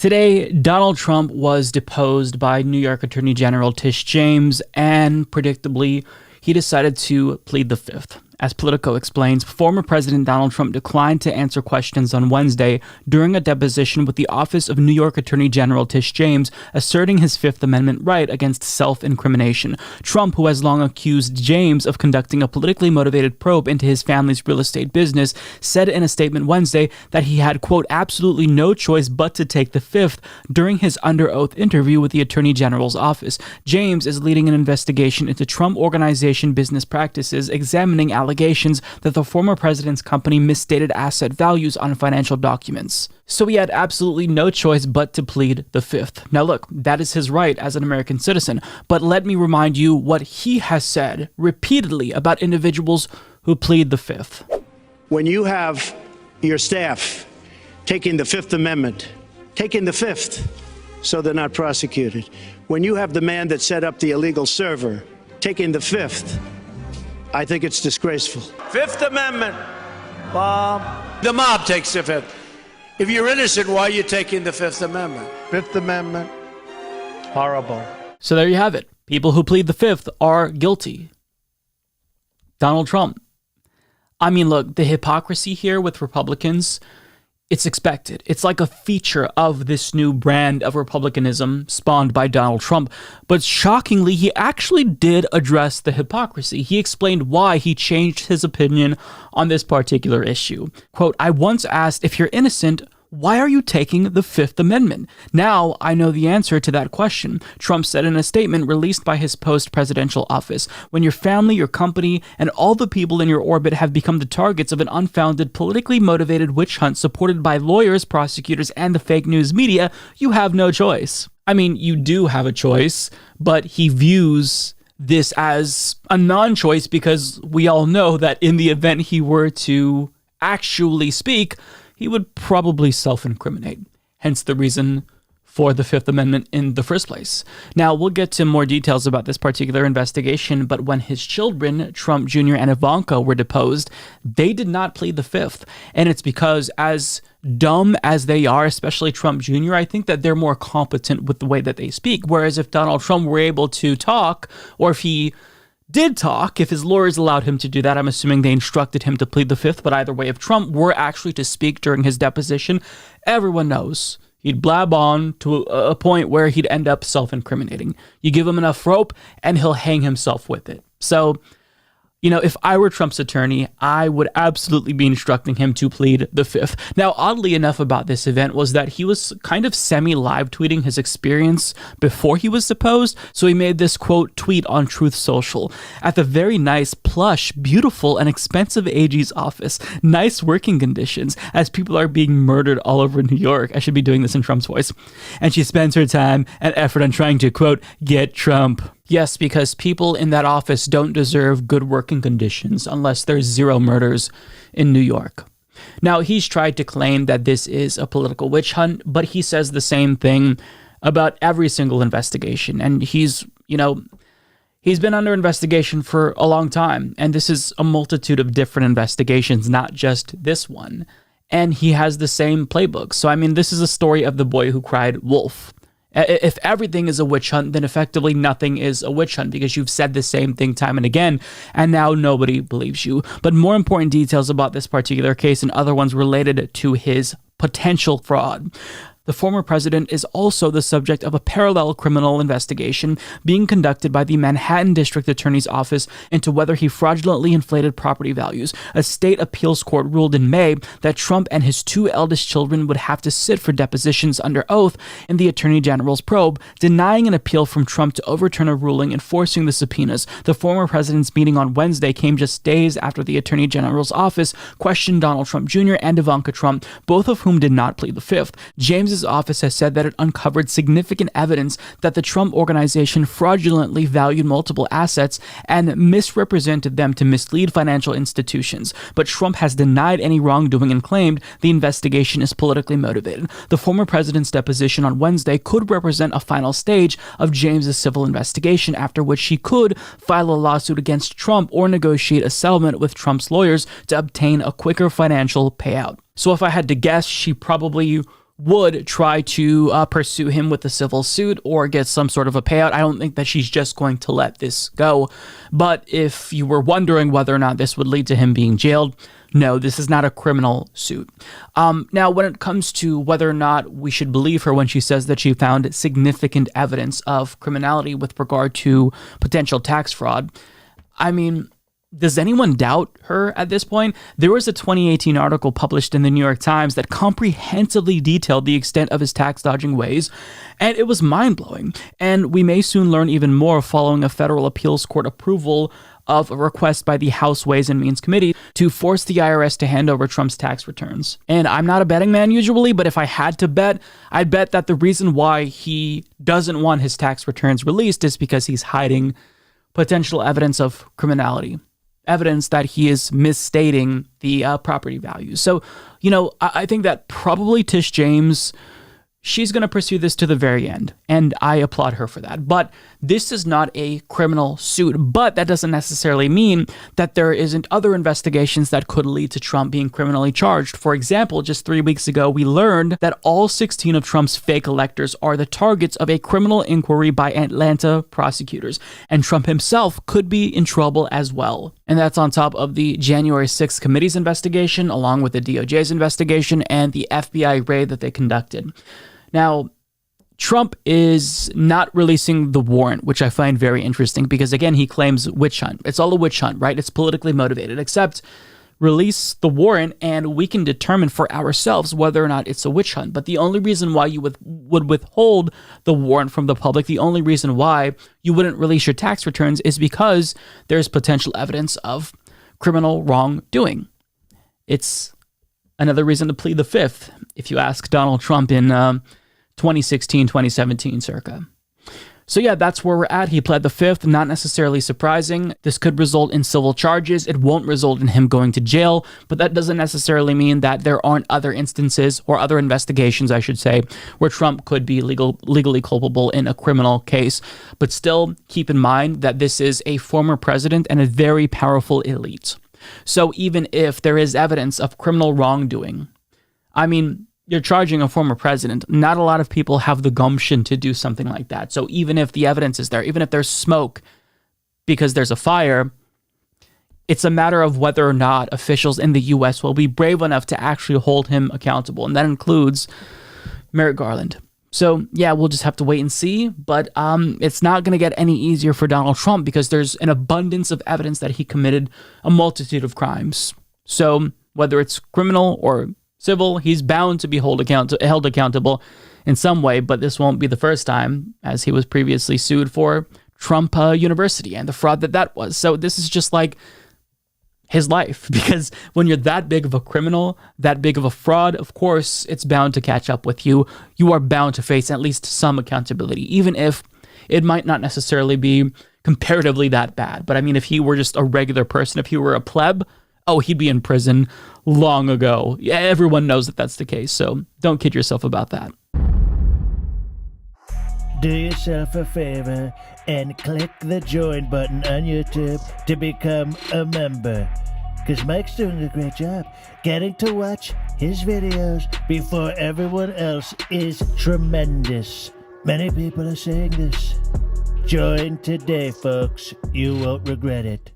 Today, Donald Trump was deposed by New York Attorney General Tish James, and predictably, he decided to plead the fifth. As Politico explains, former President Donald Trump declined to answer questions on Wednesday during a deposition with the office of New York Attorney General Tish James, asserting his Fifth Amendment right against self-incrimination. Trump, who has long accused James of conducting a politically motivated probe into his family's real estate business, said in a statement Wednesday that he had, quote, absolutely no choice but to take the fifth during his under oath interview with the Attorney General's office. James is leading an investigation into Trump Organization business practices, examining allegations that the former president's company misstated asset values on financial documents. So he had absolutely no choice but to plead the fifth. Now look, that is his right as an American citizen, but let me remind you what he has said repeatedly about individuals who plead the fifth. When you have your staff taking the Fifth Amendment, taking the fifth so they're not prosecuted, when you have the man that set up the illegal server taking the fifth, I think it's disgraceful. Fifth Amendment. The mob takes the fifth. If you're innocent, why are you taking the Fifth Amendment? Fifth Amendment. Horrible. So there you have it. People who plead the fifth are guilty. Donald Trump. I mean, look, the hypocrisy here with Republicans, it's expected. It's like a feature of this new brand of republicanism spawned by Donald Trump. But shockingly, he actually did address the hypocrisy. He explained why he changed his opinion on this particular issue. Quote, I once asked, if you're innocent, why are you taking the Fifth Amendment? Now I know the answer to that question, Trump said in a statement released by his post-presidential office. When your family, your company, and all the people in your orbit have become the targets of an unfounded, politically motivated witch hunt supported by lawyers, prosecutors, and the fake news media, you have no choice. I mean, you do have a choice, but he views this as a non-choice because we all know that in the event he were to actually speak, he would probably self-incriminate, hence the reason for the Fifth Amendment in the first place. Now, we'll get to more details about this particular investigation, but when his children, Trump Jr. and Ivanka, were deposed, they did not plead the fifth. And it's because, as dumb as they are, especially Trump Jr., I think that they're more competent with the way that they speak. Whereas if Donald Trump were able to talk, or if he did talk, if his lawyers allowed him to do that, I'm assuming they instructed him to plead the fifth, but either way, if Trump were actually to speak during his deposition, everyone knows he'd blab on to a point where he'd end up self-incriminating. You give him enough rope and he'll hang himself with it. So, you know, if I were Trump's attorney, I would absolutely be instructing him to plead the fifth. Now, oddly enough about this event was that he was kind of semi-live tweeting his experience before he was deposed. So he made this, quote, tweet on Truth Social. At the very nice, plush, beautiful, and expensive AG's office, nice working conditions as people are being murdered all over New York. I should be doing this in Trump's voice. And she spends her time and effort on trying to, quote, get Trump. Yes, because people in that office don't deserve good working conditions unless there's zero murders in New York. Now, he's tried to claim that this is a political witch hunt, but he says the same thing about every single investigation. And he's been under investigation for a long time. And this is a multitude of different investigations, not just this one. And he has the same playbook. So, I mean, this is a story of the boy who cried wolf. If everything is a witch hunt, then effectively nothing is a witch hunt because you've said the same thing time and again, and now nobody believes you. But more important details about this particular case and other ones related to his potential fraud. The former president is also the subject of a parallel criminal investigation being conducted by the Manhattan District Attorney's Office into whether he fraudulently inflated property values. A state appeals court ruled in May that Trump and his two eldest children would have to sit for depositions under oath in the Attorney General's probe, denying an appeal from Trump to overturn a ruling enforcing the subpoenas. The former president's meeting on Wednesday came just days after the Attorney General's office questioned Donald Trump Jr. and Ivanka Trump, both of whom did not plead the fifth. James's office has said that it uncovered significant evidence that the Trump Organization fraudulently valued multiple assets and misrepresented them to mislead financial institutions. But Trump has denied any wrongdoing and claimed the investigation is politically motivated. The former president's deposition on Wednesday could represent a final stage of James's civil investigation, after which he could file a lawsuit against Trump or negotiate a settlement with Trump's lawyers to obtain a quicker financial payout. So if I had to guess, she probably would try to pursue him with a civil suit or get some sort of a payout. I don't think that she's just going to let this go. But if you were wondering whether or not this would lead to him being jailed, no, this is not a criminal suit. Now, when it comes to whether or not we should believe her when she says that she found significant evidence of criminality with regard to potential tax fraud, I mean, does anyone doubt her at this point? There was a 2018 article published in the New York Times that comprehensively detailed the extent of his tax dodging ways, and it was mind-blowing. And we may soon learn even more following a federal appeals court approval of a request by the House Ways and Means Committee to force the IRS to hand over Trump's tax returns. And I'm not a betting man usually, but if I had to bet, I'd bet that the reason why he doesn't want his tax returns released is because he's hiding potential evidence of criminality. Evidence that he is misstating the property values. So, I think that probably Tish James, she's going to pursue this to the very end, and I applaud her for that. But this is not a criminal suit, but that doesn't necessarily mean that there isn't other investigations that could lead to Trump being criminally charged. For example, just 3 weeks ago, we learned that all 16 of Trump's fake electors are the targets of a criminal inquiry by Atlanta prosecutors, and Trump himself could be in trouble as well. And that's on top of the January 6th committee's investigation, along with the DOJ's investigation and the FBI raid that they conducted. Now, Trump is not releasing the warrant, which I find very interesting because, again, he claims witch hunt. It's all a witch hunt, right? It's politically motivated, except release the warrant and we can determine for ourselves whether or not it's a witch hunt. But the only reason why you would withhold the warrant from the public, the only reason why you wouldn't release your tax returns is because there's potential evidence of criminal wrongdoing. It's another reason to plead the fifth, if you ask Donald Trump in 2016, 2017 circa. So yeah, that's where we're at. He pled the fifth, not necessarily surprising. This could result in civil charges. It won't result in him going to jail, but that doesn't necessarily mean that there aren't other instances or other investigations, I should say, where Trump could be legally culpable in a criminal case. But still, keep in mind that this is a former president and a very powerful elite. So even if there is evidence of criminal wrongdoing, I mean, you're charging a former president. Not a lot of people have the gumption to do something like that. So even if the evidence is there, even if there's smoke because there's a fire, it's a matter of whether or not officials in the U.S. will be brave enough to actually hold him accountable. And that includes Merrick Garland. So yeah, we'll just have to wait and see. But it's not going to get any easier for Donald Trump because there's an abundance of evidence that he committed a multitude of crimes. So whether it's criminal or civil, he's bound to be held accountable in some way, but this won't be the first time, as he was previously sued for Trump University and the fraud that was. So this is just like his life, because when you're that big of a criminal, that big of a fraud, of course, it's bound to catch up with you. You are bound to face at least some accountability, even if it might not necessarily be comparatively that bad. But I mean, if he were just a regular person, if he were a pleb, oh, he'd be in prison long ago. Yeah, everyone knows that that's the case, so don't kid yourself about that. Do yourself a favor and click the join button on YouTube to become a member. Because Mike's doing a great job getting to watch his videos before everyone else is tremendous. Many people are saying this. Join today, folks. You won't regret it.